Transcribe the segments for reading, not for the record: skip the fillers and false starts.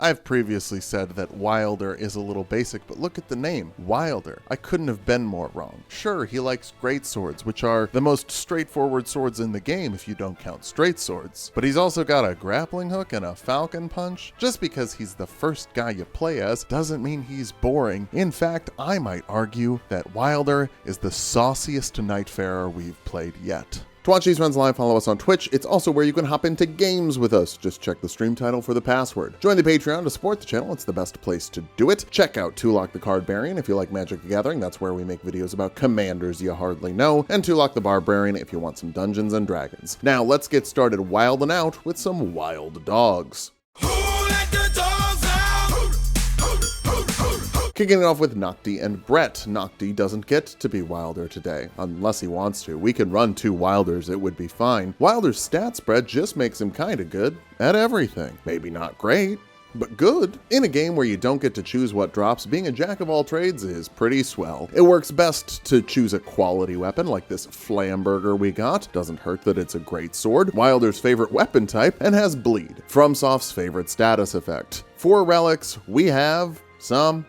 I've previously said that Wylder is a little basic, but look at the name, Wylder. I couldn't have been more wrong. Sure, he likes great swords, which are the most straightforward swords in the game if you don't count straight swords. But he's also got a grappling hook and a falcon punch. Just because he's the first guy you play as doesn't mean he's boring. In fact, I might argue that Wylder is the sauciest Nightfarer we've played yet. To watch these runs live, follow us on Twitch. It's also where you can hop into games with us. Just check the stream title for the password. Join the Patreon to support the channel. It's the best place to do it. Check out Tulok the Cardbarian if you like Magic the Gathering. That's where we make videos about commanders you hardly know. And Tulok the Barbarian if you want some Dungeons and Dragons. Now let's get started wilding out with some wild dogs. Kicking it off with Nocti and Brett. Nocti doesn't get to be Wylder today, unless he wants to. We can run 2 Wylders, it would be fine. Wylder's stat spread just makes him kinda good at everything. Maybe not great, but good. In a game where you don't get to choose what drops, being a jack of all trades is pretty swell. It works best to choose a quality weapon like this Flamburger we got. Doesn't hurt that it's a great sword, Wylder's favorite weapon type, and has bleed, FromSoft's favorite status effect. For relics, we have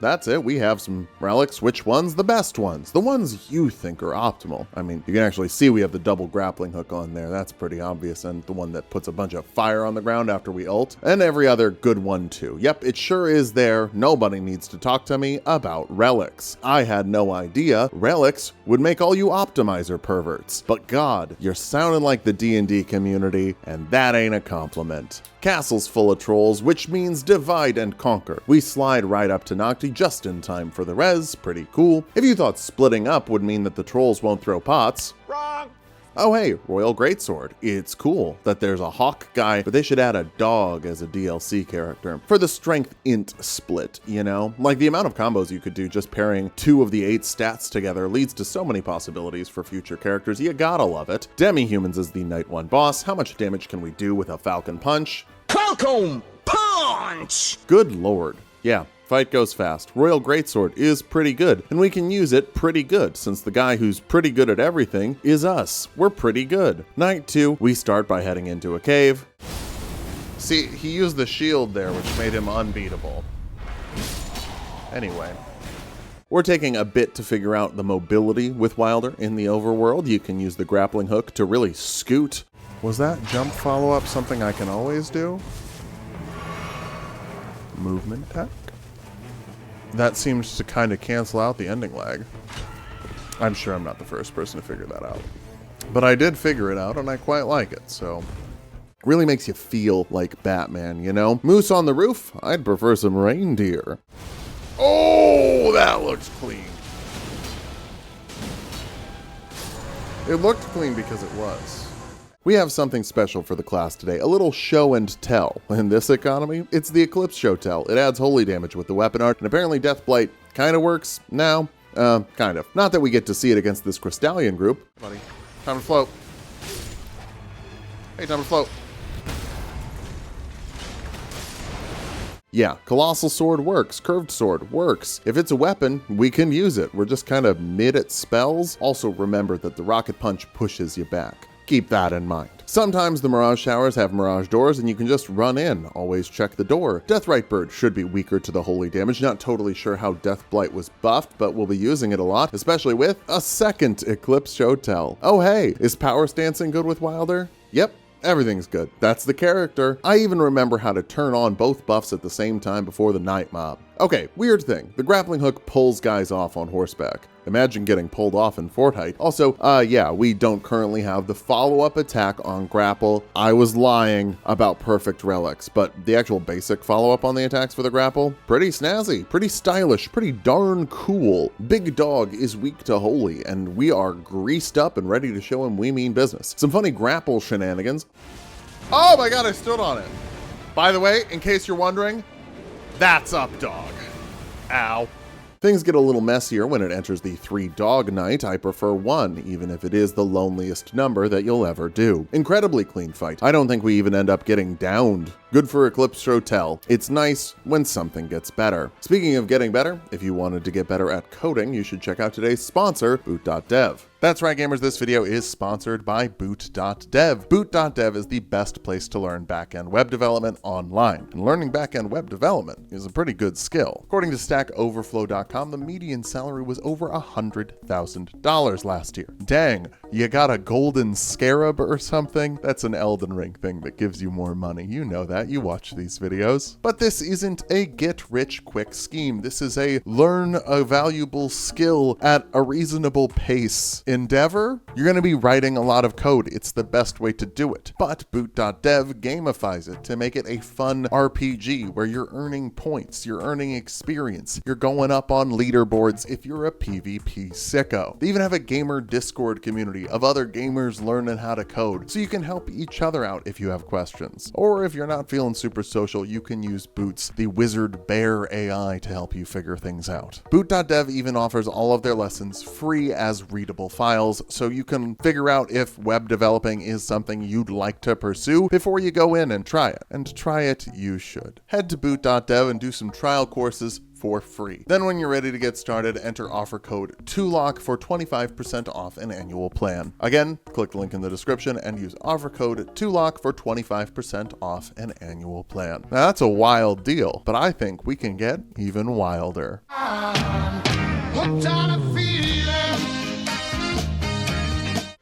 that's it. We have some relics. Which ones? The best ones. The ones you think are optimal. I mean, you can actually see we have the double grappling hook on there. That's pretty obvious. And the one that puts a bunch of fire on the ground after we ult. And every other good one too. Yep, it sure is there. Nobody needs to talk to me about relics. I had no idea relics would make all you optimizer perverts. But God, you're sounding like the D&D community, and that ain't a compliment. Castle's full of trolls, which means divide and conquer. We slide right up to Nocti just in time for the res, pretty cool. If you thought splitting up would mean that the trolls won't throw pots, wrong! Oh hey, Royal Greatsword. It's cool that there's a hawk guy, but they should add a dog as a DLC character. For the strength int split, you know? Like the amount of combos you could do just pairing 2 of the 8 stats together leads to so many possibilities for future characters, you gotta love it. Demi-humans is the Night 1 boss. How much damage can we do with a falcon punch? Falcon punch! Good lord. Yeah. Fight goes fast. Royal Greatsword is pretty good, and we can use it pretty good, since the guy who's pretty good at everything is us. We're pretty good. Night 2, we start by heading into a cave. See, he used the shield there, which made him unbeatable. Anyway. We're taking a bit to figure out the mobility with Wylder in the overworld. You can use the grappling hook to really scoot. Was that jump follow-up something I can always do? Movement tech? That seems to kind of cancel out the ending lag. I'm sure I'm not the first person to figure that out. But I did figure it out, and I quite like it, so... Really makes you feel like Batman, you know? Moose on the roof? I'd prefer some reindeer. Oh, that looks clean. It looked clean because it was. We have something special for the class today, a little show and tell. In this economy, it's the Eclipse Show Tell. It adds holy damage with the weapon art, and apparently Deathblight kind of works now. Kind of. Not that we get to see it against this Crystallian group. Buddy, time to float. Hey, time to float. Yeah, Colossal Sword works, Curved Sword works. If it's a weapon, we can use it. We're just kind of mid at spells. Also remember that the Rocket Punch pushes you back. Keep that in mind. Sometimes the Mirage Showers have Mirage Doors and you can just run in. Always check the door. Deathrite Bird should be weaker to the holy damage. Not totally sure how Deathblight was buffed, but we'll be using it a lot, especially with a second Eclipse Show Tell. Oh hey, is Power Stancing good with Wylder? Yep. Everything's good. That's the character. I even remember how to turn on both buffs at the same time before the night mob. Okay, weird thing. The grappling hook pulls guys off on horseback. Imagine getting pulled off in Fortnite. Also, yeah, we don't currently have the follow-up attack on grapple. I was lying about perfect relics, but the actual basic follow-up on the attacks for the grapple, pretty snazzy, pretty stylish, pretty darn cool. Big Dog is weak to holy, and we are greased up and ready to show him we mean business. Some funny grapple shenanigans. Oh my god, I stood on it. By the way, in case you're wondering, that's up dog. Ow. Things get a little messier when it enters the 3-dog night. I prefer 1, even if it is the loneliest number that you'll ever do. Incredibly clean fight. I don't think we even end up getting downed. Good for Eclipse Show Tell. It's nice when something gets better. Speaking of getting better, if you wanted to get better at coding, you should check out today's sponsor, boot.dev. That's right, gamers, this video is sponsored by Boot.dev. Boot.dev is the best place to learn back-end web development online. And learning back-end web development is a pretty good skill. According to StackOverflow.com, the median salary was over $100,000 last year. Dang, you got a golden scarab or something? That's an Elden Ring thing that gives you more money. You know that, you watch these videos. But this isn't a get-rich-quick scheme. This is a learn a valuable skill at a reasonable pace endeavor. You're going to be writing a lot of code. It's the best way to do it. But Boot.dev gamifies it to make it a fun RPG where you're earning points, you're earning experience, you're going up on leaderboards if you're a PvP sicko. They even have a gamer Discord community of other gamers learning how to code, so you can help each other out if you have questions. Or if you're not feeling super social, you can use Boots, the wizard bear AI, to help you figure things out. Boot.dev even offers all of their lessons free as readable files, so you can figure out if web developing is something you'd like to pursue before you go in and try it. And try it you should. Head to Boot.dev and do some trial courses for free. Then when you're ready to get started, enter offer code TULOK for 25% off an annual plan. Again, click the link in the description and use offer code TULOK for 25% off an annual plan. Now that's a wild deal, but I think we can get even wilder.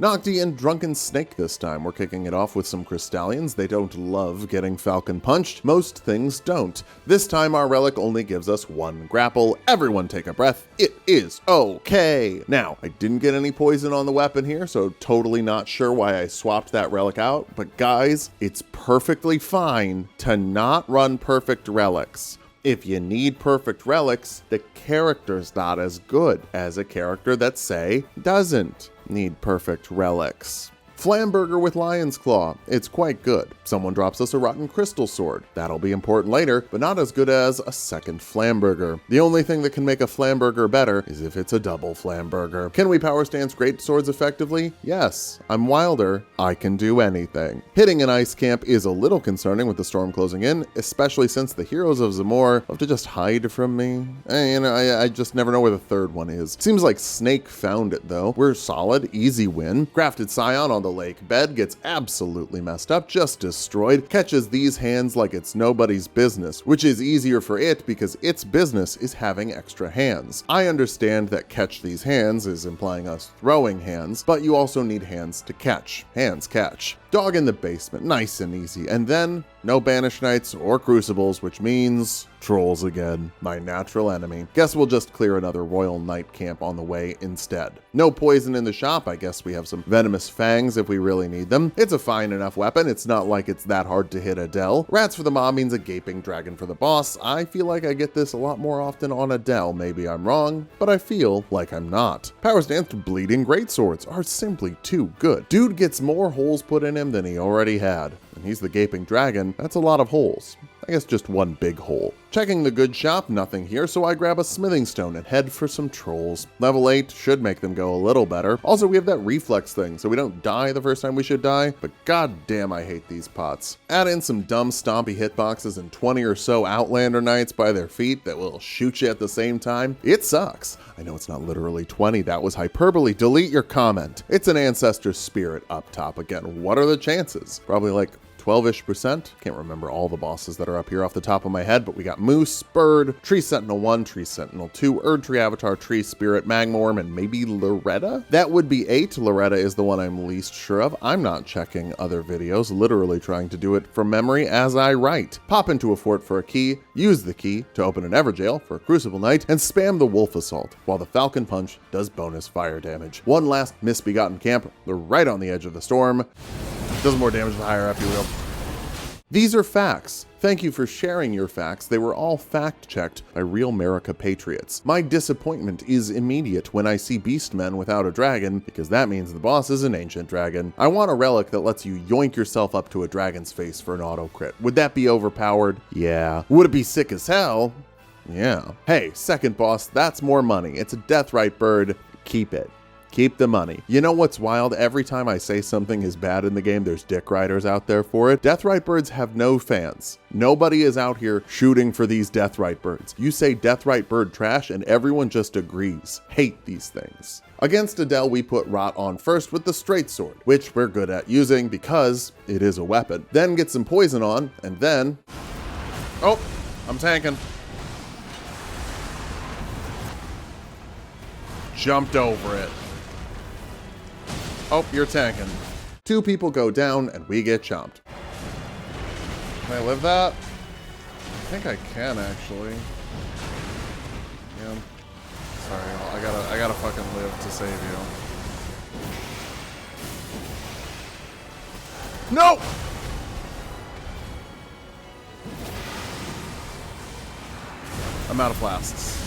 Nocti and Drunken Snake this time. We're kicking it off with some Crystallians. They don't love getting falcon punched. Most things don't. This time our relic only gives us one grapple. Everyone take a breath. It is okay. Now, I didn't get any poison on the weapon here, so totally not sure why I swapped that relic out. But guys, it's perfectly fine to not run perfect relics. If you need perfect relics, the character's not as good as a character that, say, doesn't need perfect relics. Flamburger with Lion's Claw. It's quite good. Someone drops us a Rotten Crystal Sword. That'll be important later, but not as good as a second Flamburger. The only thing that can make a Flamburger better is if it's a double Flamburger. Can we power stance great swords effectively? Yes. I'm Wylder. I can do anything. Hitting an ice camp is a little concerning with the storm closing in, especially since the heroes of Zamor love to just hide from me. I just never know where the third one is. Seems like Snake found it though. We're solid, easy win. Grafted Scion on the lake bed gets absolutely messed up, just destroyed, catches these hands like it's nobody's business, which is easier for it because its business is having extra hands. I understand that catch these hands is implying us throwing hands, but you also need hands to catch. Hands catch. Dog in the basement, nice and easy. And then, no Banished Knights or Crucibles, which means trolls again, my natural enemy. Guess we'll just clear another Royal Knight camp on the way instead. No poison in the shop, I guess we have some Venomous Fangs if we really need them. It's a fine enough weapon, it's not like it's that hard to hit Adele. Rats for the mob means a Gaping Dragon for the boss. I feel like I get this a lot more often on Adele, maybe I'm wrong, but I feel like I'm not. Power stance Bleeding Greatswords are simply too good. Dude gets more holes put in him than he already had. And he's the Gaping Dragon, that's a lot of holes. I guess just one big hole. Checking the good shop, nothing here, so I grab a smithing stone and head for some trolls. Level 8 should make them go a little better. Also, we have that reflex thing, so we don't die the first time we should die, but goddamn I hate these pots. Add in some dumb stompy hitboxes and 20 or so Outlander Knights by their feet that will shoot you at the same time. It sucks. I know it's not literally 20, that was hyperbole. Delete your comment. It's an ancestor spirit up top again. What are the chances? Probably like 12-ish%. Can't remember all the bosses that are up here off the top of my head, but we got Moose, Bird, Tree Sentinel 1, Tree Sentinel 2, Erd Tree Avatar, Tree Spirit, Magmorm, and maybe Loretta? That would be 8. Loretta is the one I'm least sure of. I'm not checking other videos, literally trying to do it from memory as I write. Pop into a fort for a key, use the key to open an Everjail for a Crucible Knight, and spam the Wolf Assault, while the Falcon Punch does bonus fire damage. One last Misbegotten camp, they're right on the edge of the storm. Does more damage the higher up you will. These are facts. Thank you for sharing your facts. They were all fact-checked by real America patriots. My disappointment is immediate when I see Beastmen without a dragon, because that means the boss is an ancient dragon. I want a relic that lets you yoink yourself up to a dragon's face for an auto crit. Would that be overpowered? Yeah. Would it be sick as hell? Yeah. Hey, second boss, that's more money. It's a Deathrite bird. Keep it. Keep the money. You know what's wild? Every time I say something is bad in the game, there's dick riders out there for it. Deathrite birds have no fans. Nobody is out here shooting for these Deathrite birds. You say Deathrite bird trash and everyone just agrees. Hate these things. Against Adele, we put Rot on first with the straight sword, which we're good at using because it is a weapon. Then get some poison on, and then... Oh, I'm tanking. Jumped over it. Oh, you're tanking. 2 people go down, and we get chomped. Can I live that? I think I can, actually. Yeah. Sorry, I gotta fucking live to save you. No! I'm out of flasks.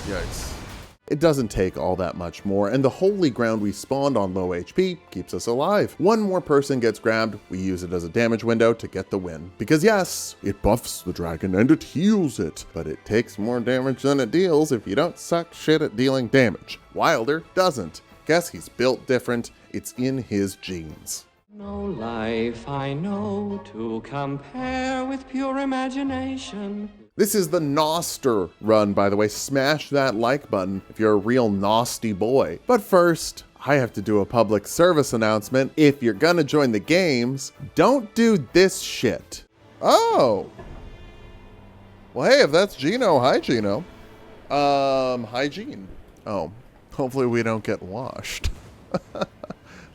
Yikes. It doesn't take all that much more, and the holy ground we spawned on low HP keeps us alive. One more person gets grabbed, we use it as a damage window to get the win. Because yes, it buffs the dragon and it heals it, but it takes more damage than it deals if you don't suck shit at dealing damage. Wylder doesn't. Guess he's built different, it's in his genes. No life I know to compare with pure imagination. This is the Noster run, by the way. Smash that like button if you're a real nasty boy. But first, I have to do a public service announcement. If you're gonna join the games, don't do this shit. Oh. Well, hey, if that's Gino, hi Gino. Hygiene. Oh, hopefully we don't get washed.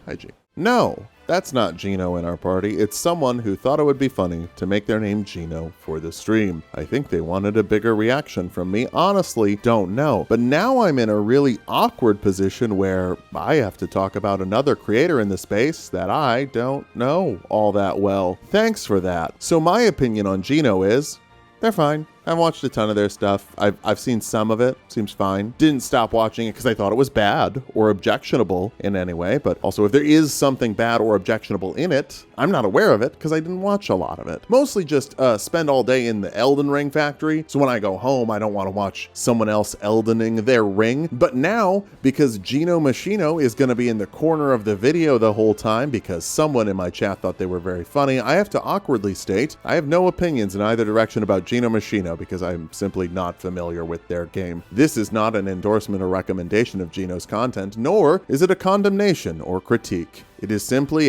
Hygiene. No, that's not Gino in our party. It's someone who thought it would be funny to make their name Gino for the stream. I think they wanted a bigger reaction from me. Honestly, don't know. But now I'm in a really awkward position where I have to talk about another creator in the space that I don't know all that well. Thanks for that. So my opinion on Gino is, they're fine. I've watched a ton of their stuff. I've seen some of it. Seems fine. Didn't stop watching it because I thought it was bad or objectionable in any way. But also, if there is something bad or objectionable in it, I'm not aware of it because I didn't watch a lot of it. Mostly just spend all day in the Elden Ring factory. So when I go home, I don't want to watch someone else Eldening their ring. But now, because Gino Machino is going to be in the corner of the video the whole time because someone in my chat thought they were very funny, I have to awkwardly state I have no opinions in either direction about Gino Machino, because I'm simply not familiar with their game. This is not an endorsement or recommendation of Gino's content, nor is it a condemnation or critique. It is simply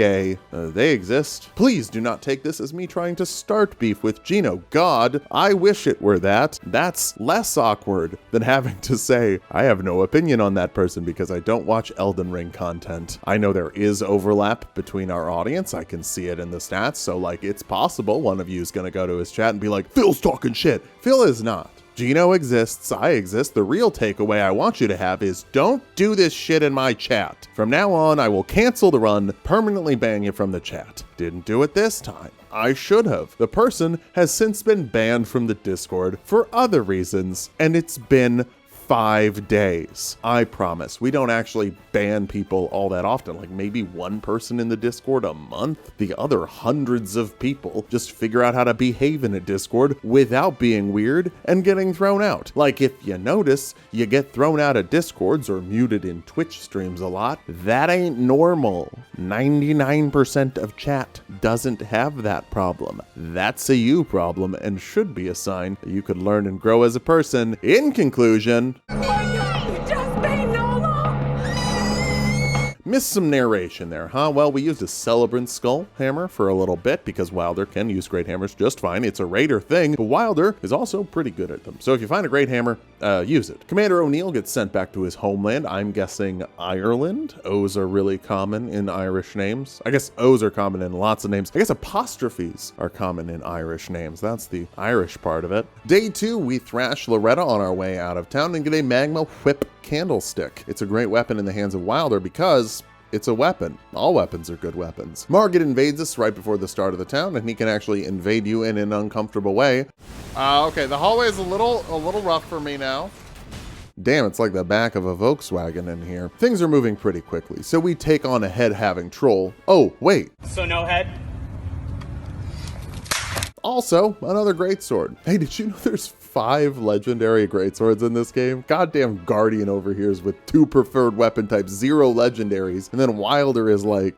they exist. Please do not take this as me trying to start beef with Gino. God, I wish it were that. That's less awkward than having to say, I have no opinion on that person because I don't watch Elden Ring content. I know there is overlap between our audience. I can see it in the stats. So like, it's possible one of you is going to go to his chat and be like, Phil's talking shit. Phil is not. Gino exists, I exist. The real takeaway I want you to have is don't do this shit in my chat. From now on, I will cancel the run, permanently ban you from the chat. Didn't do it this time. I should have. The person has since been banned from the Discord for other reasons, and it's been 5 days. I promise. We don't actually ban people all that often, like maybe one person in the Discord a month. The other hundreds of people just figure out how to behave in a Discord without being weird and getting thrown out. Like if you notice, you get thrown out of Discords or muted in Twitch streams a lot. That ain't normal. 99% of chat doesn't have that problem. That's a you problem and should be a sign that you could learn and grow as a person. In conclusion, missed some narration there, huh? Well, we used a Celebrant Skull hammer for a little bit because Wylder can use great hammers just fine. It's a raider thing, but Wylder is also pretty good at them. So if you find a great hammer, use it. Commander O'Neill gets sent back to his homeland. I'm guessing Ireland. O's are really common in Irish names. I guess O's are common in lots of names. I guess apostrophes are common in Irish names. That's the Irish part of it. Day 2, we thrash Loretta on our way out of town and get a Magma Whip Candlestick. It's a great weapon in the hands of Wylder because it's a weapon. All weapons are good weapons. Margit invades us right before the start of the town, and he can actually invade you in an uncomfortable way. Okay, the hallway is a little rough for me now. Damn, it's like the back of a Volkswagen in here. Things are moving pretty quickly, so we take on a head-having troll. Oh, wait. So no head? Also, another greatsword. Hey, did you know there's 5 legendary greatswords in this game? Goddamn Guardian over here is with 2 preferred weapon types, 0 legendaries, and then Wylder is like...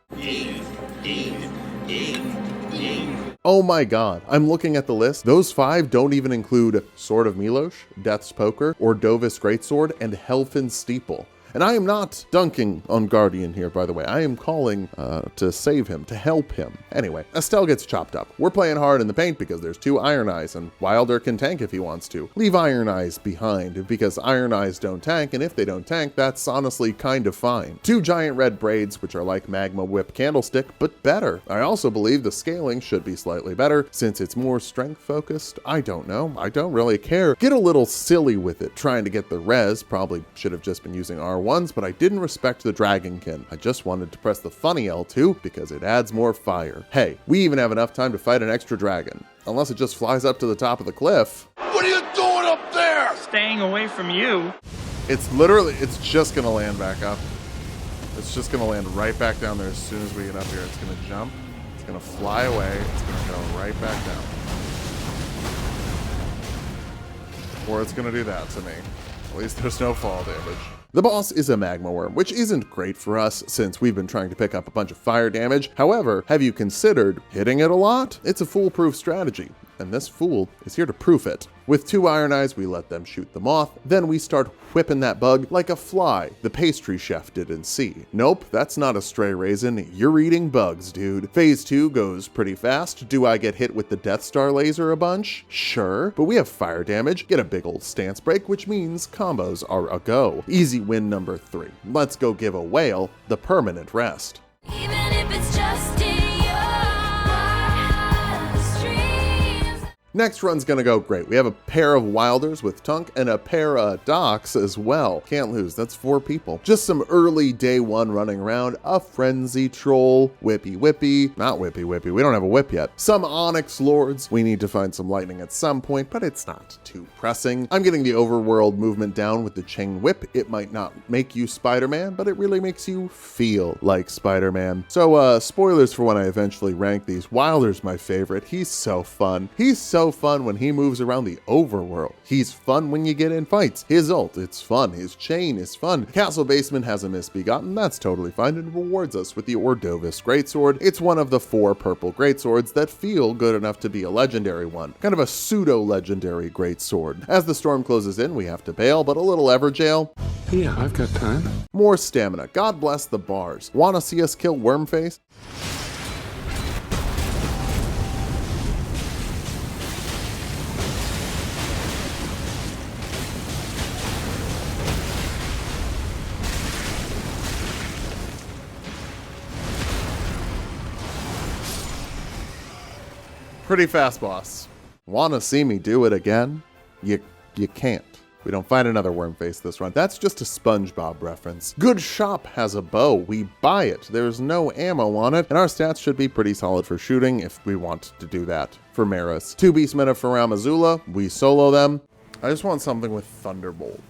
Oh my god, I'm looking at the list. Those 5 don't even include Sword of Milosh, Death's Poker, Ordovis Greatsword, and Helfin's Steeple. And I am not dunking on Guardian here, by the way. I am calling to save him, to help him. Anyway, Estelle gets chopped up. We're playing hard in the paint because there's 2 Iron Eyes, and Wylder can tank if he wants to. Leave Iron Eyes behind because Iron Eyes don't tank, and if they don't tank, that's honestly kind of fine. 2 giant red braids, which are like Magma Whip Candlestick, but better. I also believe the scaling should be slightly better since it's more strength focused. I don't know. I don't really care. Get a little silly with it, trying to get the res. Probably should have just been using R1s, but I didn't respect the Dragonkin. I just wanted to press the funny L2 because it adds more fire. Hey, we even have enough time to fight an extra dragon. Unless it just flies up to the top of the cliff. What are you doing up there? Staying away from you. It's just gonna land back up. It's just gonna land right back down there as soon as we get up here. It's gonna jump, it's gonna fly away, it's gonna go right back down. Or it's gonna do that to me. At least there's no fall damage. The boss is a magma worm, which isn't great for us since we've been trying to pick up a bunch of fire damage. However, have you considered hitting it a lot? It's a foolproof strategy, and this fool is here to prove it. With 2 Iron Eyes, we let them shoot the moth, then we start whipping that bug like a fly the pastry chef did in C. Nope, that's not a stray raisin, you're eating bugs, dude. Phase 2 goes pretty fast. Do I get hit with the Death Star laser a bunch? Sure, but we have fire damage, get a big old stance break, which means combos are a go. Easy win number 3. Let's go give a whale the permanent rest. Even if it's just in your streams. Next run's gonna go great. We have a pair of Wylders with Tunk and a pair of Docs as well. Can't lose, that's 4 people. Just some early day 1 running around, a Frenzy Troll, Whippy Whippy, not Whippy Whippy, we don't have a whip yet. Some Onyx Lords, we need to find some lightning at some point, but it's not too pressing. I'm getting the overworld movement down with the Chain Whip. It might not make you Spider-Man, but it really makes you feel like Spider-Man. So spoilers for when I eventually rank these. Wylder's my favorite, he's so fun. He's so fun when he moves around the overworld. He's fun when you get in fights. His ult, it's fun. His chain is fun. Castle Basement has a Misbegotten, that's totally fine, and rewards us with the Ordovis Greatsword. It's one of the 4 purple greatswords that feel good enough to be a legendary one. Kind of a pseudo-legendary greatsword. As the storm closes in, we have to bail, but a little Everjail. Yeah, I've got time. More stamina. God bless the bars. Wanna see us kill Wormface? Pretty fast, boss. Wanna see me do it again? You can't. We don't find another Wormface this run. That's just a SpongeBob reference. Good Shop has a bow. We buy it. There's no ammo on it, and our stats should be pretty solid for shooting if we want to do that for Maris. 2 Beastmen of Faramazula. We solo them. I just want something with Thunderbolt.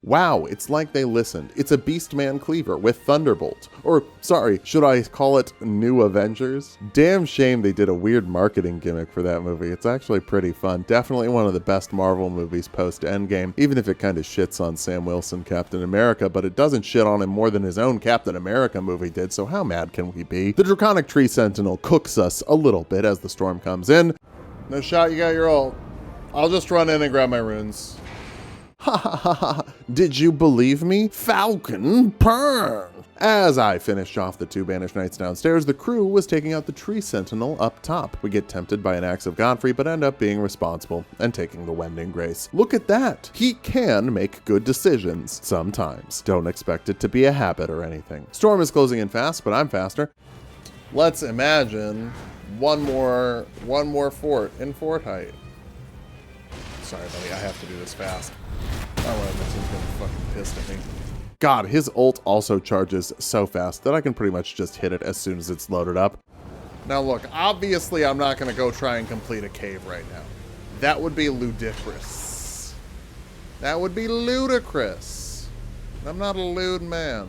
Wow, it's like they listened. It's a Beastman Cleaver with Thunderbolt. Or, sorry, should I call it New Avengers? Damn shame they did a weird marketing gimmick for that movie. It's actually pretty fun. Definitely one of the best Marvel movies post-Endgame, even if it kind of shits on Sam Wilson Captain America, but it doesn't shit on him more than his own Captain America movie did, so how mad can we be? The Draconic Tree Sentinel cooks us a little bit as the storm comes in. No shot, you got your ult. I'll just run in and grab my runes. Ha ha ha ha, did you believe me? Falcon Purr! As I finished off the 2 Banished Knights downstairs, the crew was taking out the Tree Sentinel up top. We get tempted by an Axe of Godfrey, but end up being responsible and taking the Wending Grace. Look at that! He can make good decisions sometimes. Don't expect it to be a habit or anything. Storm is closing in fast, but I'm faster. Let's imagine one more fort in fort height. Sorry, buddy, I have to do this fast. Otherwise, my team's gonna be fucking pissed at me. God, his ult also charges so fast that I can pretty much just hit it as soon as it's loaded up. Now look, obviously I'm not gonna go try and complete a cave right now. That would be ludicrous. That would be ludicrous. I'm not a lewd man.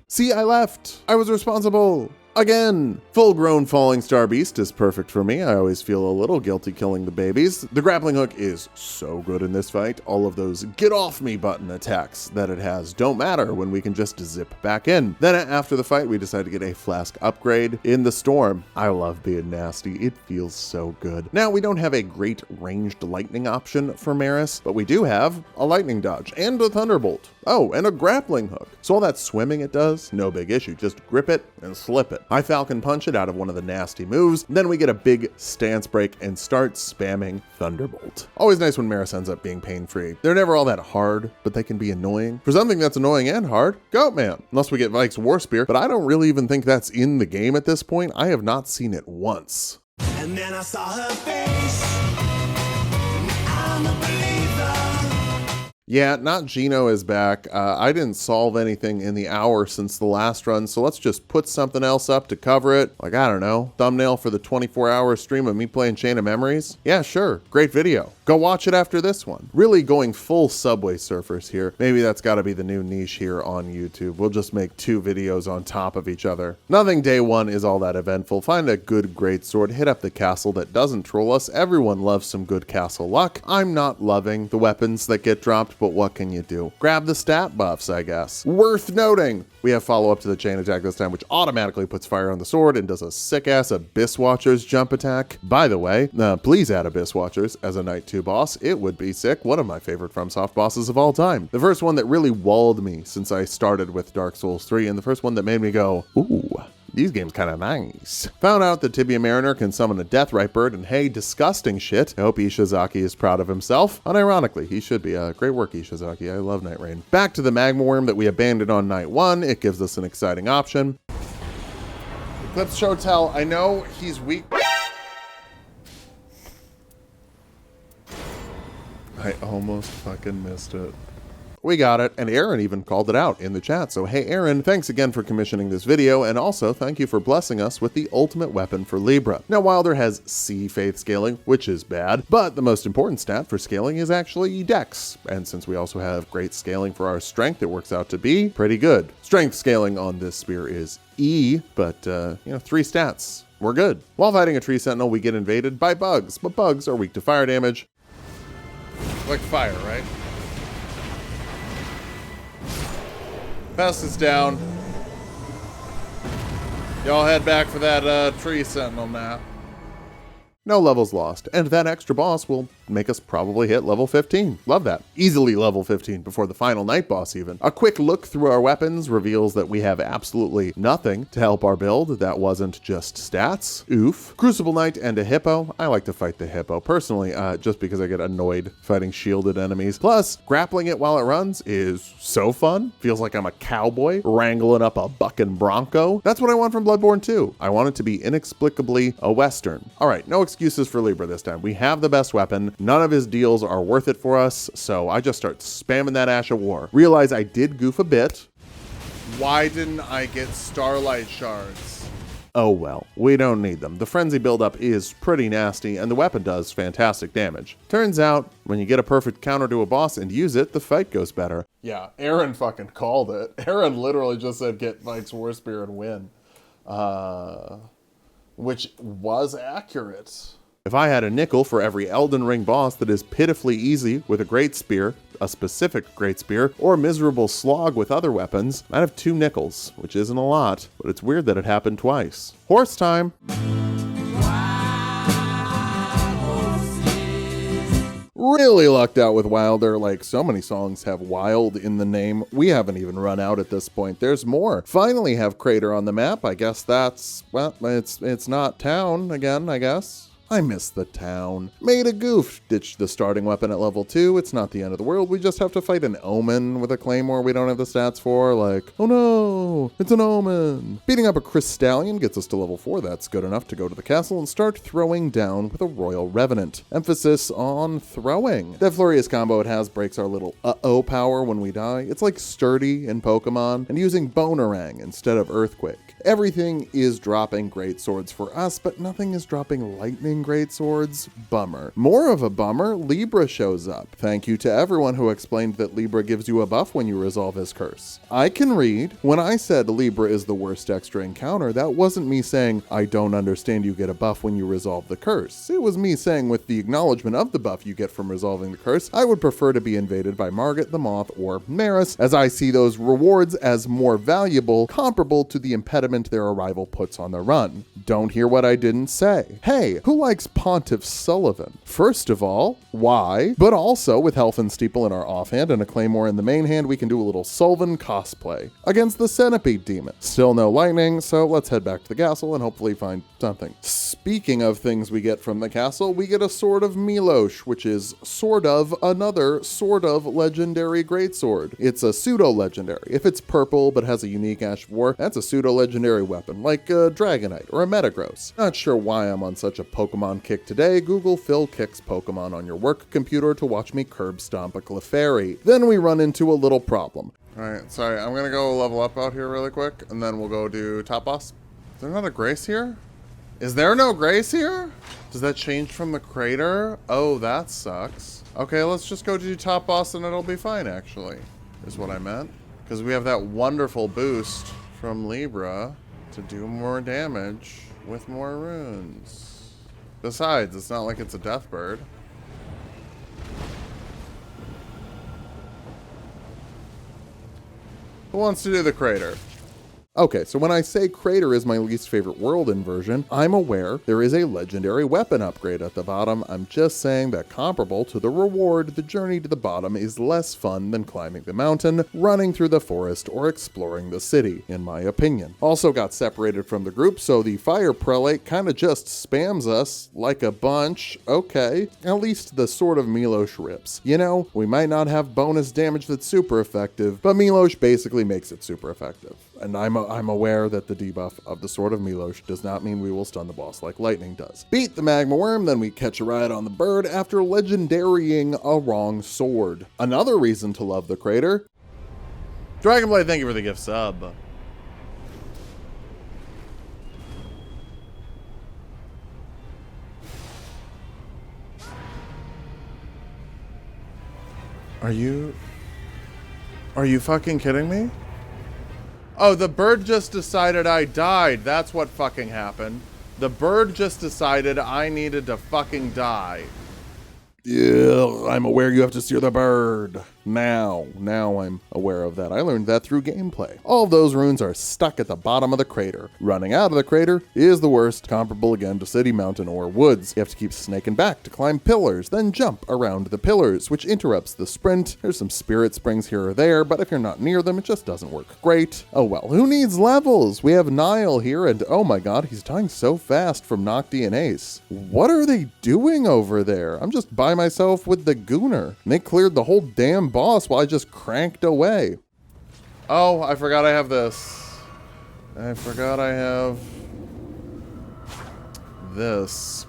See, I left. I was responsible. Again! Full-grown falling star beast is perfect for me. I always feel a little guilty killing the babies. The grappling hook is so good in this fight. All of those get off me button attacks that it has don't matter when we can just zip back in. Then after the fight, we decide to get a flask upgrade in the storm. I love being nasty. It feels so good. Now, we don't have a great ranged lightning option for Maris, but we do have a lightning dodge and a thunderbolt. Oh, and a grappling hook. So all that swimming it does, no big issue. Just grip it and slip it. I falcon punch it out of one of the nasty moves. Then we get a big stance break and start spamming thunderbolt. Always nice when Maris ends up being pain-free. They're never all that hard, but they can be annoying. For something that's annoying and hard, Goatman. Unless we get Vike's War Spear, but I don't really even think that's in the game at this point. I have not seen it once. And then I saw her face. I'm a believer. Yeah, not Gino is back. I didn't solve anything in the hour since the last run, so let's just put something else up to cover it. Like, I don't know, thumbnail for the 24-hour stream of me playing Chain of Memories? Yeah, sure, great video. Go watch it after this one. Really going full Subway Surfers here. Maybe that's gotta be the new niche here on YouTube. We'll just make 2 videos on top of each other. Nothing day 1 is all that eventful. Find a good greatsword, hit up the castle that doesn't troll us. Everyone loves some good castle luck. I'm not loving the weapons that get dropped, but what can you do? Grab the stat buffs, I guess. Worth noting, we have follow-up to the chain attack this time, which automatically puts fire on the sword and does a sick-ass Abyss Watchers jump attack. By the way, please add Abyss Watchers as a Night 2 boss. It would be sick. One of my favorite FromSoft bosses of all time. The first one that really walled me since I started with Dark Souls 3, and the first one that made me go, ooh, these games kind of nice. Found out that Tibia Mariner can summon a Deathrite bird, and hey, disgusting shit. I hope Ishizaki is proud of himself. Unironically, he should be. Great work, Ishizaki. I love Nightreign. Back to the Magma Worm that we abandoned on night 1. It gives us an exciting option. Eclipse Shotel, I know he's weak. I almost fucking missed it. We got it, and Aaron even called it out in the chat. So hey Aaron, thanks again for commissioning this video, and also thank you for blessing us with the ultimate weapon for Libra. Now Wylder has C faith scaling, which is bad, but the most important stat for scaling is actually Dex. And since we also have great scaling for our strength, it works out to be pretty good. Strength scaling on this spear is E, but 3 stats. We're good. While fighting a tree sentinel, we get invaded by bugs, but bugs are weak to fire damage. Like fire, right? Pest is down. Y'all head back for that tree sentinel now. No levels lost, and that extra boss will make us probably hit level 15. Love that. Easily level 15 before the final night boss even. A quick look through our weapons reveals that we have absolutely nothing to help our build. That wasn't just stats. Oof. Crucible Knight and a hippo. I like to fight the hippo personally, just because I get annoyed fighting shielded enemies. Plus, grappling it while it runs is so fun. Feels like I'm a cowboy wrangling up a bucking bronco. That's what I want from Bloodborne 2. I want it to be inexplicably a Western. All right, no excuses for Libra this time. We have the best weapon. None of his deals are worth it for us, so I just start spamming that Ash of War. Realize I did goof a bit. Why didn't I get Starlight Shards? Oh well, we don't need them. The frenzy buildup is pretty nasty, and the weapon does fantastic damage. Turns out, when you get a perfect counter to a boss and use it, the fight goes better. Yeah, Aaron fucking called it. Aaron literally just said get Mike's War Spear and win. Which was accurate. If I had a nickel for every Elden Ring boss that is pitifully easy with a great spear, a specific great spear, or a miserable slog with other weapons, I'd have 2 nickels, which isn't a lot, but it's weird that it happened twice. Horse time! Really lucked out with Wylder. Like, so many songs have wild in the name. We haven't even run out at this point. There's more. Finally have Crater on the map. I guess that's, well, it's not town again, I guess. I miss the town. Made a goof. Ditched the starting weapon at level 2. It's not the end of the world. We just have to fight an omen with a claymore we don't have the stats for. Like, oh no, it's an omen. Beating up a Crystallion gets us to level 4. That's good enough to go to the castle and start throwing down with a Royal Revenant. Emphasis on throwing. That Flurious combo it has breaks our little uh-oh power when we die. It's like Sturdy in Pokemon and using Bonerang instead of Earthquake. Everything is dropping great swords for us, but nothing is dropping lightning using greatswords? Bummer. More of a bummer, Libra shows up. Thank you to everyone who explained that Libra gives you a buff when you resolve his curse. I can read. When I said Libra is the worst extra encounter, that wasn't me saying, I don't understand you get a buff when you resolve the curse. It was me saying with the acknowledgement of the buff you get from resolving the curse, I would prefer to be invaded by Margit the Moth or Maris, as I see those rewards as more valuable, comparable to the impediment their arrival puts on the run. Don't hear what I didn't say. Hey, who likes Pontiff Sullivan? First of all, why? But also, with Health and Steeple in our offhand and a Claymore in the main hand, we can do a little Sullivan cosplay against the Centipede Demon. Still no lightning, so let's head back to the castle and hopefully find something. Speaking of things we get from the castle, we get a Sword of Milosh, which is sort of another sort of legendary greatsword. It's a pseudo-legendary. If it's purple but has a unique Ash of War, that's a pseudo-legendary weapon, like a Dragonite or a Metagross. Not sure why I'm on such a Pokemon kick today. Google Phil Kicks Pokemon on your work computer to watch me curb stomp a Clefairy. Then we run into a little problem. Alright, sorry, I'm gonna go level up out here really quick, and then we'll go do top boss. Is there not a Grace here? Is there no Grace here? Does that change from the crater? Oh, that sucks. Okay, let's just go do top boss and it'll be fine, actually, is what I meant. Because we have that wonderful boost from Libra to do more damage with more runes. Besides, it's not like it's a death bird. Who wants to do the crater? Okay, so when I say Crater is my least favorite world inversion, I'm aware there is a legendary weapon upgrade at the bottom. I'm just saying that comparable to the reward, the journey to the bottom is less fun than climbing the mountain, running through the forest, or exploring the city, in my opinion. Also got separated from the group, so the Fire Prelate kinda just spams us like a bunch. Okay, at least the Sword of Milosh rips. You know, we might not have bonus damage that's super effective, but Milosh basically makes it super effective. And I'm aware that the debuff of the Sword of Milosh does not mean we will stun the boss like lightning does. Beat the Magma Worm, then we catch a ride on the bird after legendarying a wrong sword. Another reason to love the crater. Dragonblade, thank you for the gift sub. Are you fucking kidding me? Oh, the bird just decided I died. That's what fucking happened. The bird just decided I needed to fucking die. Yeah, I'm aware you have to steer the bird. Now I'm aware of that. I learned that through gameplay. All of those runes are stuck at the bottom of the crater. Running out of the crater is the worst, comparable again to City Mountain or Woods. You have to keep snaking back to climb pillars, then jump around the pillars, which interrupts the sprint. There's some spirit springs here or there, but if you're not near them, it just doesn't work great. Oh well, who needs levels? We have Niall here, and oh my god, he's dying so fast from Nocti and Ace. What are they doing over there? I'm just by myself with the Gooner, and they cleared the whole damn boss while I just cranked away. Oh, I forgot I have this. I forgot I have this.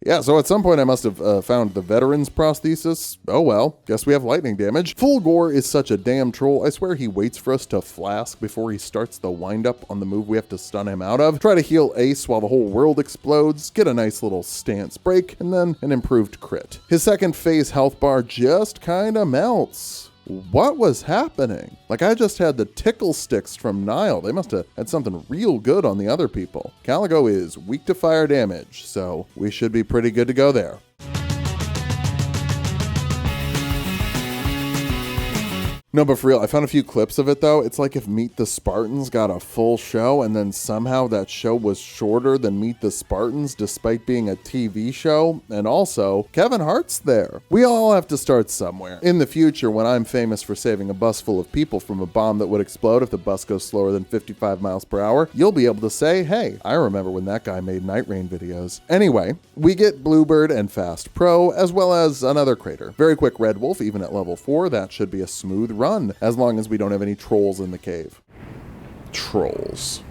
Yeah, so at some point I must have found the veteran's prosthesis. Oh well, guess we have lightning damage. Fulgor is such a damn troll. I swear he waits for us to flask before he starts the wind-up on the move we have to stun him out of. Try to heal Ace while the whole world explodes, get a nice little stance break, and then an improved crit. His second phase health bar just kinda melts. What was happening? Like, I just had the tickle sticks from Niall. They must have had something real good on the other people. Caligo is weak to fire damage, so we should be pretty good to go there. No, but for real, I found a few clips of it though. It's like if Meet the Spartans got a full show and then somehow that show was shorter than Meet the Spartans despite being a TV show. And also, Kevin Hart's there. We all have to start somewhere. In the future, when I'm famous for saving a bus full of people from a bomb that would explode if the bus goes slower than 55 miles per hour, you'll be able to say, hey, I remember when that guy made Nightreign videos. Anyway, we get Bluebird and Fast Pro, as well as another crater. Very quick Red Wolf, even at level 4, that should be a smooth run, as long as we don't have any trolls in the cave. Trolls.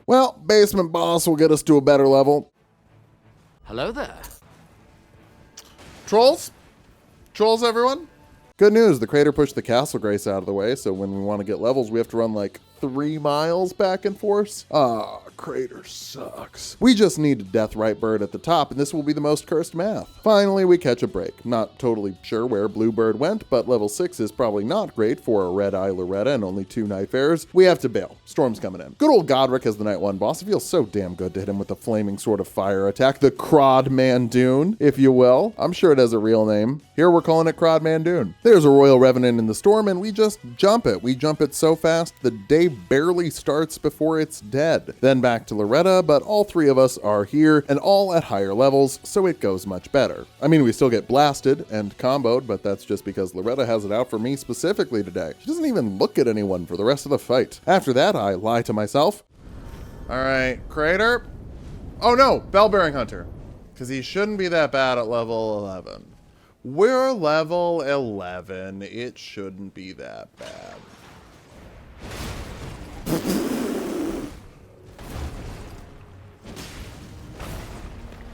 Well, basement boss will get us to a better level. Hello there. Trolls? Trolls, everyone? Good news, the crater pushed the Castle Grace out of the way, so when we want to get levels, we have to run like 3 miles back and forth. Crater sucks. We just need a Deathrite bird at the top, and this will be the most cursed math. Finally, we catch a break. Not totally sure where Bluebird went, but level 6 is probably not great for a Red Eye Loretta and only 2 Nightfarers. We have to bail. Storm's coming in. Good old Godric as the Night 1 boss. It feels so damn good to hit him with the flaming sword of fire attack. The Crod Mandoon, if you will. I'm sure it has a real name. Here we're calling it Crod Mandoon. There's a Royal Revenant in the storm, and we just jump it. We jump it so fast, the day barely starts before it's dead. Then back to Loretta, but all 3 of us are here and all at higher levels, so it goes much better. I mean, we still get blasted and comboed, but that's just because Loretta has it out for me specifically today. She doesn't even look at anyone for the rest of the fight. After that, I lie to myself. All right, Crater. Oh no, Bell-bearing Hunter. Because he shouldn't be that bad at level 11. We're level 11. It shouldn't be that bad.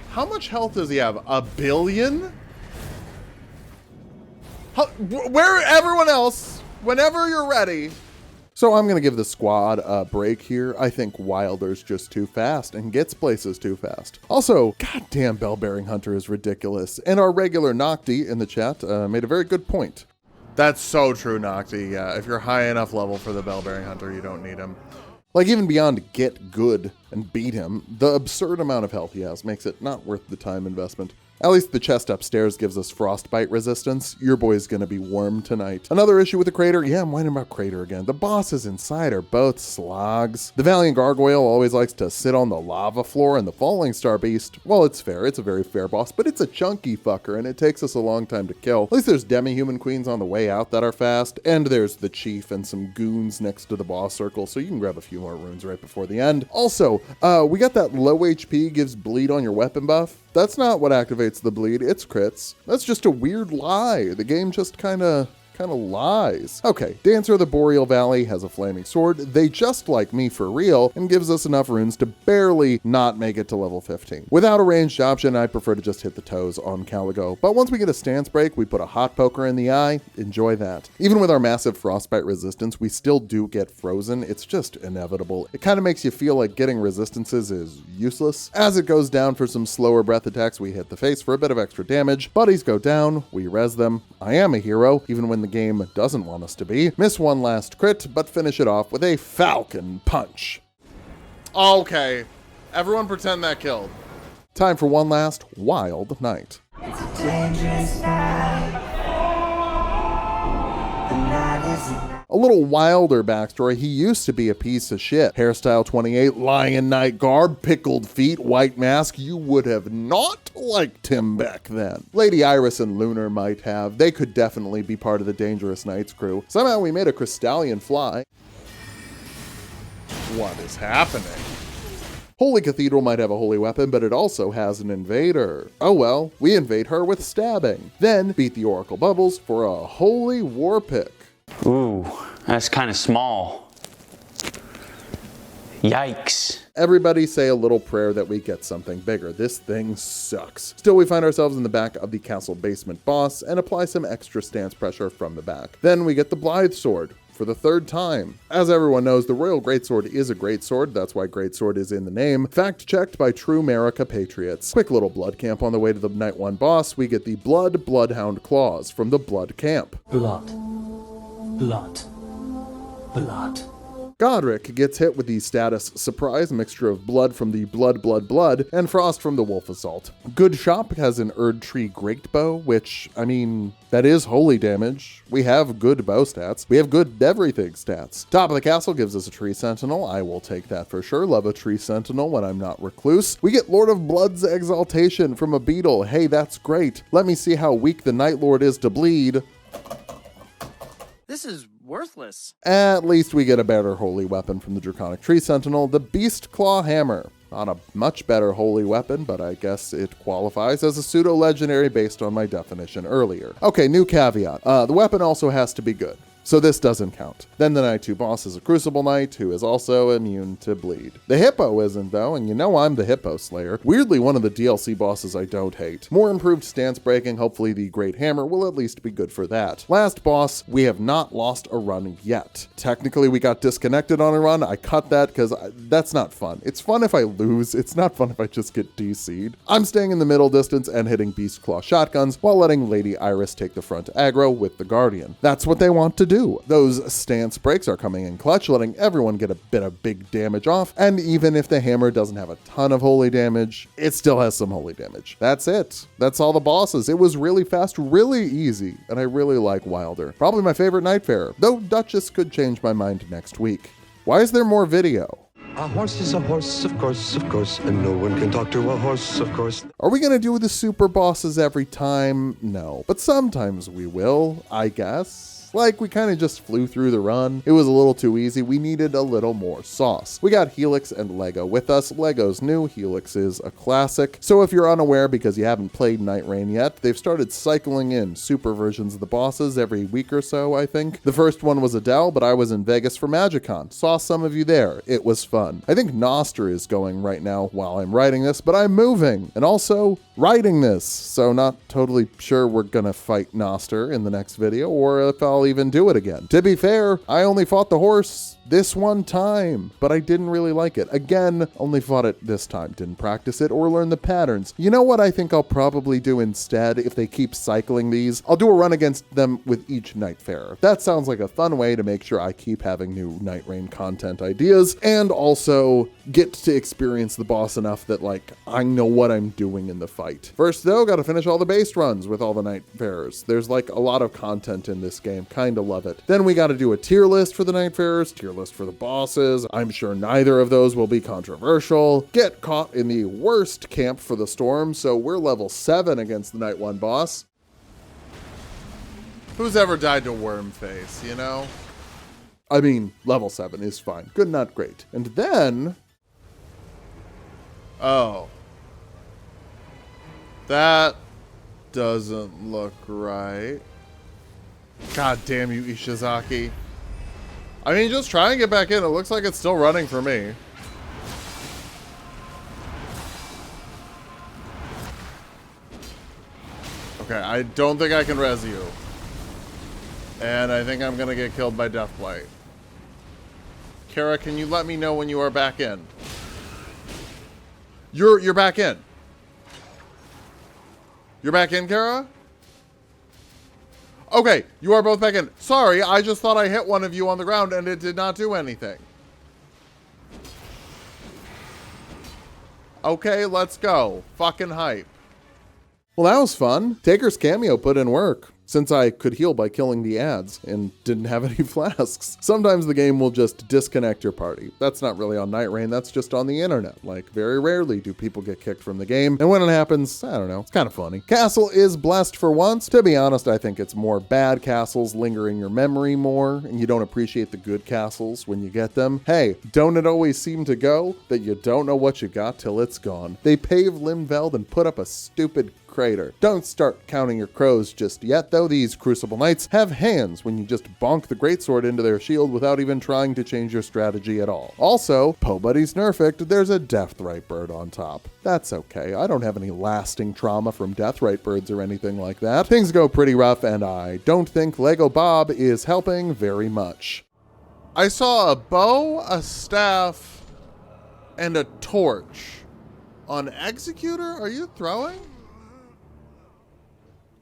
How much health does he have? 1 billion? Where everyone else, whenever you're ready. So I'm going to give the squad a break here. I think Wylder's just too fast and gets places too fast. Also, goddamn Bell-bearing Hunter is ridiculous. And our regular Nocti in the chat made a very good point. That's so true, Nocti. Yeah, if you're high enough level for the Bell-bearing Hunter, you don't need him. Like, even beyond get good and beat him, the absurd amount of health he has makes it not worth the time investment. At least the chest upstairs gives us frostbite resistance. Your boy's gonna be warm tonight. Another issue with the Crater? Yeah, I'm whining about Crater again. The bosses inside are both slogs. The Valiant Gargoyle always likes to sit on the lava floor, and the Falling Star Beast, well, it's fair. It's a very fair boss, but it's a chunky fucker, and it takes us a long time to kill. At least there's demi-human queens on the way out that are fast, and there's the chief and some goons next to the boss circle, so you can grab a few more runes right before the end. Also, we got that low HP gives bleed on your weapon buff. That's not what activates the bleed, it's crits. That's just a weird lie. The game just kind of lies. Okay, Dancer of the Boreal Valley has a flaming sword. They just like me for real and gives us enough runes to barely not make it to level 15. Without a ranged option, I prefer to just hit the toes on Caligo. But once we get a stance break, we put a hot poker in the eye. Enjoy that. Even with our massive frostbite resistance, we still do get frozen. It's just inevitable. It kind of makes you feel like getting resistances is useless. As it goes down for some slower breath attacks, we hit the face for a bit of extra damage. Buddies go down, we res them. I am a hero, even when the game doesn't want us to be. Miss one last crit, but finish it off with a falcon punch. Okay, everyone pretend that killed. Time for one last wild night. It's a dangerous night. The night is A little Wylder backstory. He used to be a piece of shit. Hairstyle 28, lion knight garb, pickled feet, white mask. You would have not liked him back then. Lady Iris and Lunar might have. They could definitely be part of the Dangerous Knights crew. Somehow we made a Crystallian fly. What is happening? Holy Cathedral might have a holy weapon, but it also has an invader. Oh well, we invade her with stabbing. Then beat the Oracle Bubbles for a holy war pick. Ooh, that's kind of small. Yikes. Everybody say a little prayer that we get something bigger. This thing sucks. Still, we find ourselves in the back of the castle basement boss and apply some extra stance pressure from the back. Then we get the Blithe Sword for the 3rd time. As everyone knows, the Royal Greatsword is a greatsword. That's why Greatsword is in the name. Fact checked by true America patriots. Quick little blood camp on the way to the Night 1 boss. We get the Bloodhound Claws from the Blood Camp. Blood. Blood. Blood. Godric gets hit with the status surprise mixture of blood from the blood, and frost from the wolf assault. Good Shop has an Erd Tree Great Bow, which, I mean, that is holy damage. We have good bow stats. We have good everything stats. Top of the Castle gives us a Tree Sentinel. I will take that for sure. Love a Tree Sentinel when I'm not recluse. We get Lord of Blood's Exaltation from a beetle. Hey, that's great. Let me see how weak the Night Lord is to bleed. This is worthless. At least we get a better holy weapon from the Draconic Tree Sentinel, the Beast Claw Hammer. Not a much better holy weapon, but I guess it qualifies as a pseudo-legendary based on my definition earlier. Okay, new caveat. The weapon also has to be good. so this doesn't count. Then the Night 2 boss is a Crucible Knight who is also immune to bleed. The Hippo isn't though, and you know I'm the Hippo Slayer. Weirdly one of the DLC bosses I don't hate. More improved stance breaking, hopefully the Great Hammer will at least be good for that. Last boss, we have not lost a run yet. Technically we got disconnected on a run. I cut that because that's not fun. It's fun if I lose. It's not fun if I just get DC'd. I'm staying in the middle distance and hitting Beast Claw shotguns while letting Lady Iris take the front aggro with the Guardian. That's what they want to do. Those stance breaks are coming in clutch, letting everyone get a bit of big damage off, and even if the hammer doesn't have a ton of holy damage, it still has some holy damage. That's it. That's all the bosses. It was really fast, really easy, and I really like Wylder. Probably my favorite Nightfarer, though Duchess could change my mind next week. Why is there more video? A horse is a horse, of course, and no one can talk to a horse, of course. Are we gonna do the super bosses every time? No, but sometimes we will, I guess. Like, we kind of just flew through the run. It was a little too easy. We needed a little more sauce. We got Helix and Lego with us. Lego's new, Helix is a classic. So if you're unaware because you haven't played Nightreign yet, they've started cycling in super versions of the bosses every week or so, I think. The first one was Adele, but I was in Vegas for MagicCon. Saw some of you there. It was fun. I think Noster is going right now while I'm writing this, but I'm moving and also writing this. So not totally sure we're gonna fight Noster in the next video or if I'll even do it again. To be fair, I only fought the horse this one time, but I didn't really like it. Again, only fought it this time. Didn't practice it or learn the patterns. You know what I think I'll probably do instead if they keep cycling these? I'll do a run against them with each Nightfarer. That sounds like a fun way to make sure I keep having new Nightreign content ideas and also get to experience the boss enough that like I know what I'm doing in the fight. First though, gotta finish all the base runs with all the Nightfarers. There's like a lot of content in this game. Kinda love it. Then we gotta do a tier list for the Nightfarers, tier list for the bosses. I'm sure neither of those will be controversial. Get caught in the worst camp for the storm, so we're level 7 against the Night 1 boss. Who's ever died to Wormface, you know? I mean, level 7 is fine. Good, not great. And then... oh. That doesn't look right. God damn you, Ishizaki. I mean, just try and get back in. It looks like it's still running for me. Okay, I don't think I can res you. And I think I'm gonna get killed by Deathblight. Kara, can you let me know when you are back in? You're back in. You're back in, Kara? Okay, you are both back in. Sorry, I just thought I hit one of you on the ground and it did not do anything. Okay, let's go. Fucking hype. Well, that was fun. Taker's cameo put in work. Since I could heal by killing the ads and didn't have any flasks. Sometimes the game will just disconnect your party. That's not really on Nightreign, that's just on the internet. Like, very rarely do people get kicked from the game, and when it happens, I don't know, it's kind of funny. Castle is blessed for once. To be honest, I think it's more bad castles linger in your memory more, and you don't appreciate the good castles when you get them. Hey, don't it always seem to go that you don't know what you got till it's gone? They paved Limveld and put up a stupid crater. Don't start counting your crows just yet, though. These Crucible Knights have hands when you just bonk the greatsword into their shield without even trying to change your strategy at all. Also, Po Buddy's Nerfed, there's a Deathrite bird on top. That's okay. I don't have any lasting trauma from Deathrite birds or anything like that. Things go pretty rough, and I don't think Lego Bob is helping very much. I saw a bow, a staff, and a torch. On Executor? Are you throwing?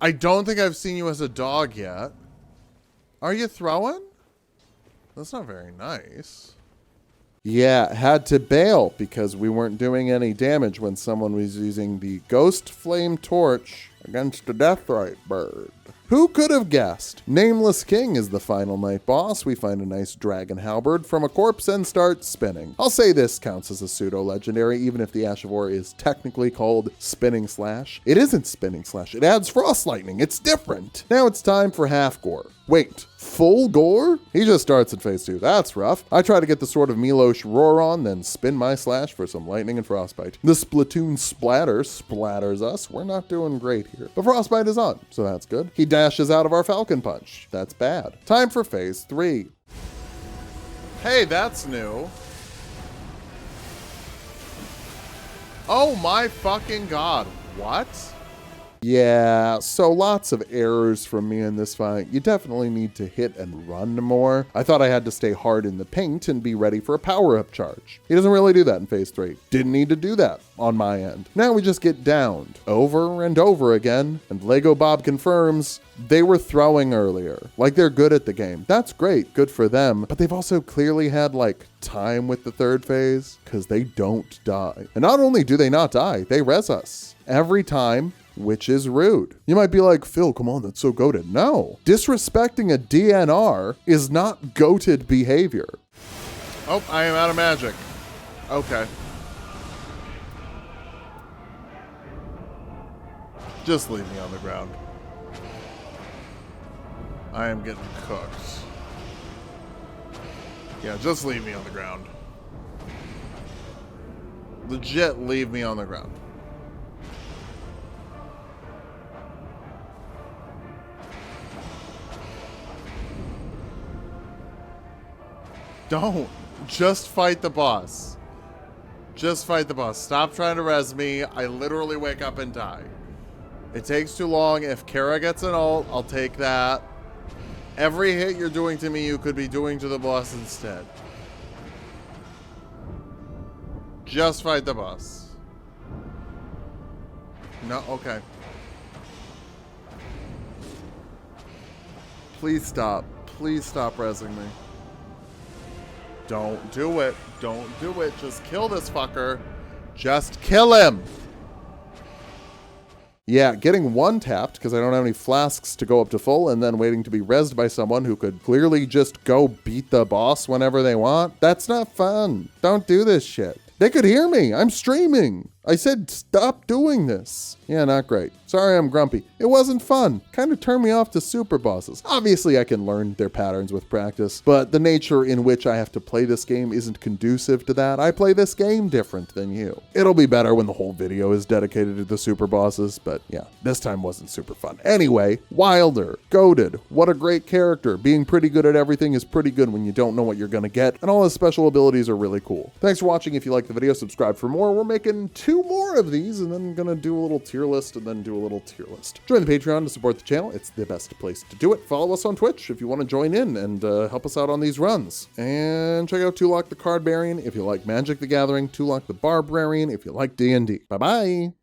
I don't think I've seen you as a dog yet. Are you throwing? That's not very nice. Yeah, had to bail because we weren't doing any damage when someone was using the Ghost Flame Torch against a Deathrite bird. Who could have guessed? Nameless King is the final night boss. We find a nice dragon halberd from a corpse and start spinning. I'll say this counts as a pseudo-legendary, even if the Ash of War is technically called Spinning Slash. It isn't Spinning Slash. It adds Frost Lightning. It's different. Now it's time for half gore. Wait, full gore? He just starts at phase 2. That's rough. I try to get the Sword of Milosh roar on, then spin my slash for some lightning and frostbite. The Splatoon splatter splatters us. We're not doing great here. But frostbite is on, so that's good. he dashes out of our falcon punch. That's bad. Time for phase 3. Hey, that's new. Oh my fucking god. What? Yeah, so lots of errors from me in this fight. You definitely need to hit and run more. I thought I had to stay hard in the paint and be ready for a power-up charge. He doesn't really do that in phase 3. Didn't need to do that on my end. Now we just get downed over and over again, and Lego Bob confirms they were throwing earlier. Like, they're good at the game. That's great, good for them, but they've also clearly had like time with the third phase because they don't die. And not only do they not die, they res us every time, which is rude. You might be like, Phil, come on, that's so goated. No, disrespecting a DNR is not goated behavior. Oh, I am out of magic. Okay. Just leave me on the ground. I am getting cooked. Yeah, just leave me on the ground. Legit, leave me on the ground. Don't. Just fight the boss. Just fight the boss. Stop trying to res me. I literally wake up and die. It takes too long. If Kara gets an ult, I'll take that. Every hit you're doing to me, you could be doing to the boss instead. Just fight the boss. No, okay. Please stop. Please stop resing me. Don't do it. Don't do it. Just kill this fucker. Just kill him. Yeah, getting one tapped because I don't have any flasks to go up to full and then waiting to be rezzed by someone who could clearly just go beat the boss whenever they want. That's not fun. Don't do this shit. They could hear me. I'm streaming. I said stop doing this. Yeah, not great. Sorry I'm grumpy. It wasn't fun. Kind of turned me off to super bosses. Obviously I can learn their patterns with practice, but the nature in which I have to play this game isn't conducive to that. I play this game different than you. It'll be better when the whole video is dedicated to the super bosses, but yeah, this time wasn't super fun. Anyway, Wylder, goated. What a great character. Being pretty good at everything is pretty good when you don't know what you're gonna get, and all his special abilities are really cool. Thanks for watching. If you liked the video, subscribe for more. We're making 2 more of these, and then gonna do a little tier list and then do a little tier list. Join the Patreon to support the channel. It's the best place to do it. Follow us on Twitch if you want to join in and help us out on these runs. And check out Tulok the Cardbarian if you like Magic the Gathering, Tulok the Barbarian if you like D&D. Bye-bye.